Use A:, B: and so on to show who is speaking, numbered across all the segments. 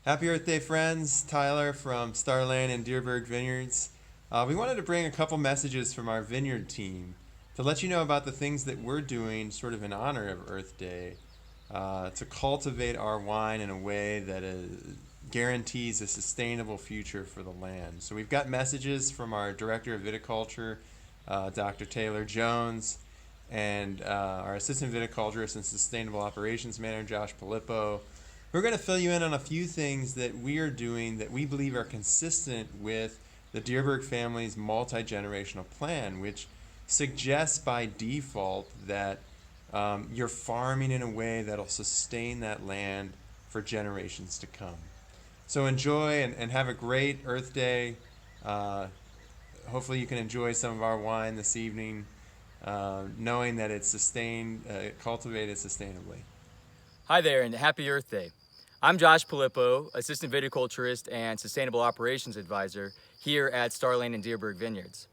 A: Happy Earth Day, friends. Tyler from Starlane and Deerberg Vineyards. We wanted to bring a couple messages from our vineyard team to let you know about the things that we're doing sort of in honor of Earth Day to cultivate our wine in a way that guarantees a sustainable future for the land. So we've got messages from our Director of Viticulture, Dr. Taylor Jones, and our Assistant Viticulturist and Sustainable Operations Manager, Josh Pilippo. We're going to fill you in on a few things that we are doing that we believe are consistent with the Deerberg family's multi-generational plan, which suggests by default that you're farming in a way that'll sustain that land for generations to come. So enjoy and have a great Earth Day. Uh, Hopefully you can enjoy some of our wine this evening, knowing that it's cultivated sustainably.
B: Hi there, and happy Earth Day. I'm Josh Pilippo, Assistant Viticulturist and Sustainable Operations Advisor here at Starlane and Deerberg Vineyards.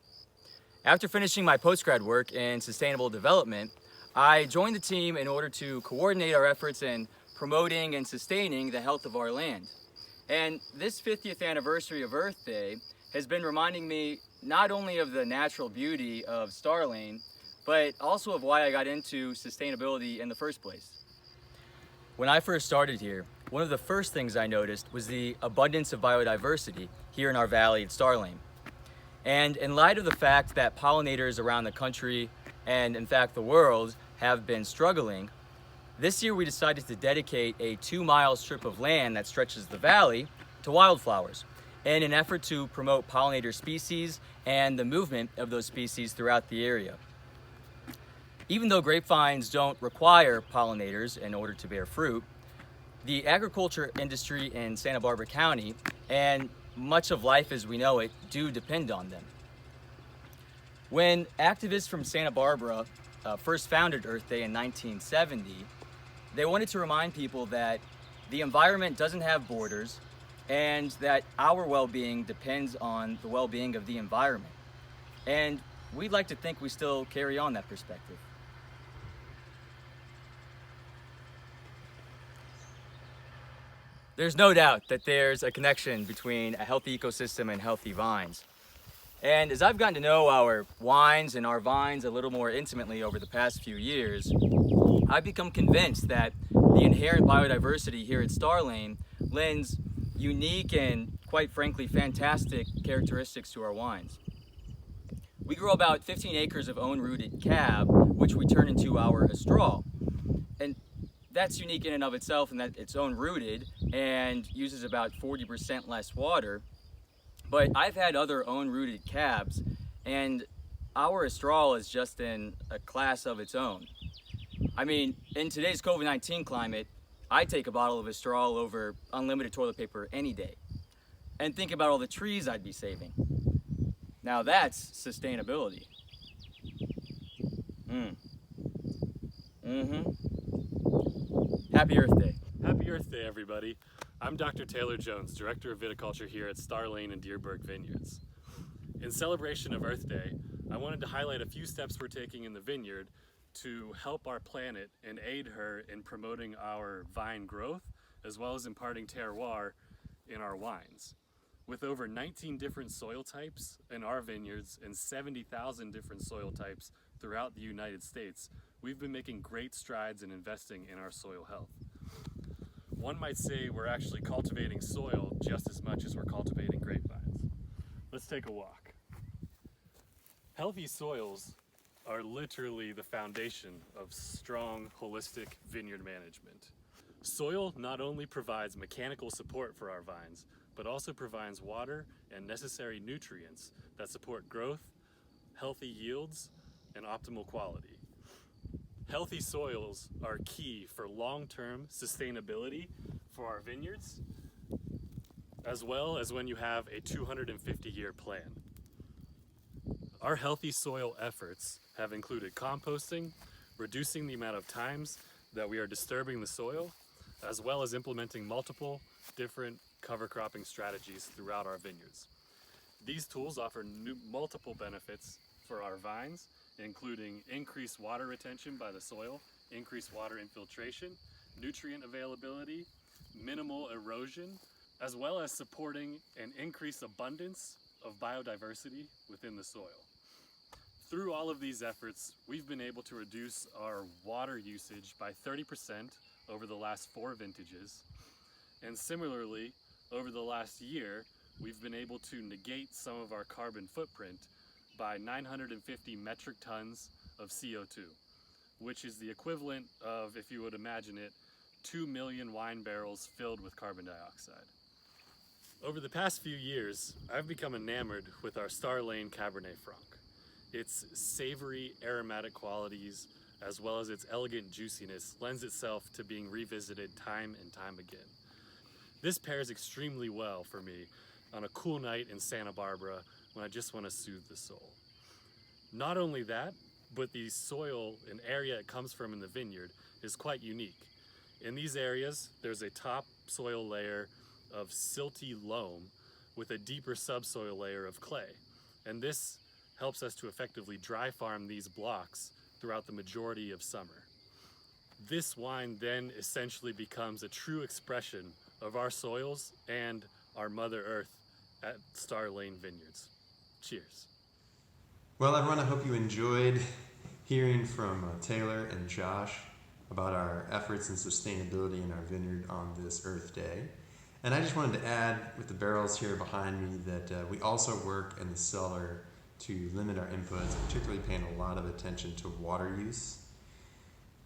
B: After finishing my postgrad work in sustainable development, I joined the team in order to coordinate our efforts in promoting and sustaining the health of our land. And this 50th anniversary of Earth Day has been reminding me not only of the natural beauty of Starlane, but also of why I got into sustainability in the first place. When I first started here, one of the first things I noticed was the abundance of biodiversity here in our valley at Starlane. And in light of the fact that pollinators around the country and in fact the world have been struggling, this year we decided to dedicate a 2-mile strip of land that stretches the valley to wildflowers in an effort to promote pollinator species and the movement of those species throughout the area. Even though grapevines don't require pollinators in order to bear fruit, the agriculture industry in Santa Barbara County and much of life as we know it do depend on them. When activists from Santa Barbara first founded Earth Day in 1970, they wanted to remind people that the environment doesn't have borders and that our well-being depends on the well-being of the environment. And we'd like to think we still carry on that perspective. There's no doubt that there's a connection between a healthy ecosystem and healthy vines. And as I've gotten to know our wines and our vines a little more intimately over the past few years, I've become convinced that the inherent biodiversity here at Starlane lends unique and, quite frankly, fantastic characteristics to our wines. We grow about 15 acres of own-rooted cab, which we turn into our estral. And that's unique in and of itself in that it's own-rooted and uses about 40% less water. But I've had other own-rooted cabs, and our estral is just in a class of its own. I mean, in today's COVID-19 climate, I take a bottle of estral over unlimited toilet paper any day. And think about all the trees I'd be saving. Now that's sustainability. Happy Earth Day.
C: Happy Earth Day, everybody. I'm Dr. Taylor Jones, Director of Viticulture here at Starlane and Deerberg Vineyards. In celebration of Earth Day, I wanted to highlight a few steps we're taking in the vineyard to help our planet and aid her in promoting our vine growth, as well as imparting terroir in our wines. With over 19 different soil types in our vineyards and 70,000 different soil types throughout the United States, we've been making great strides in investing in our soil health. One might say we're actually cultivating soil just as much as we're cultivating grapevines. Let's take a walk. Healthy soils are literally the foundation of strong, holistic vineyard management. Soil not only provides mechanical support for our vines, but also provides water and necessary nutrients that support growth, healthy yields, and optimal quality. Healthy soils are key for long-term sustainability for our vineyards, as well as when you have a 250-year plan. Our healthy soil efforts have included composting, reducing the amount of times that we are disturbing the soil, as well as implementing multiple different cover cropping strategies throughout our vineyards. These tools offer multiple benefits for our vines, including increased water retention by the soil, increased water infiltration, nutrient availability, minimal erosion, as well as supporting an increased abundance of biodiversity within the soil. Through all of these efforts, we've been able to reduce our water usage by 30% over the last 4 vintages. And similarly, over the last year, we've been able to negate some of our carbon footprint by 950 metric tons of CO2, which is the equivalent of, if you would imagine it, 2 million wine barrels filled with carbon dioxide. Over the past few years, I've become enamored with our Star Lane Cabernet Franc. Its savory, aromatic qualities, as well as its elegant juiciness, lends itself to being revisited time and time again. This pairs extremely well for me on a cool night in Santa Barbara when I just want to soothe the soul. Not only that, but the soil and area it comes from in the vineyard is quite unique. In these areas, there's a top soil layer of silty loam with a deeper subsoil layer of clay. And this helps us to effectively dry farm these blocks throughout the majority of summer. This wine then essentially becomes a true expression of our soils and our Mother Earth at Star Lane Vineyards. Cheers.
A: Well, everyone, I hope you enjoyed hearing from Taylor and Josh about our efforts in sustainability in our vineyard on this Earth Day. And I just wanted to add with the barrels here behind me that we also work in the cellar to limit our inputs, particularly paying a lot of attention to water use.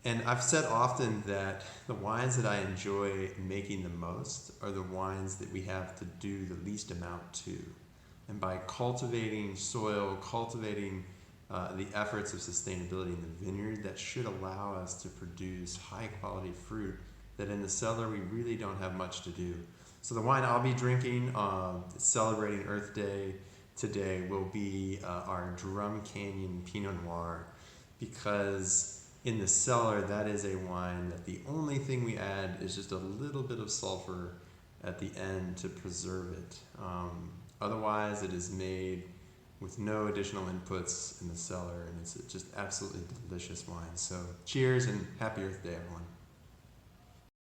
A: And I've said often that the wines that I enjoy making the most are the wines that we have to do the least amount to. And by cultivating soil, cultivating the efforts of sustainability in the vineyard, that should allow us to produce high quality fruit that in the cellar we really don't have much to do. So the wine I'll be drinking celebrating Earth Day today will be our Drum Canyon Pinot Noir, because in the cellar that is a wine that the only thing we add is just a little bit of sulfur at the end to preserve it. Otherwise it is made with no additional inputs in the cellar, and it's just absolutely delicious wine. So cheers and happy Earth Day, everyone.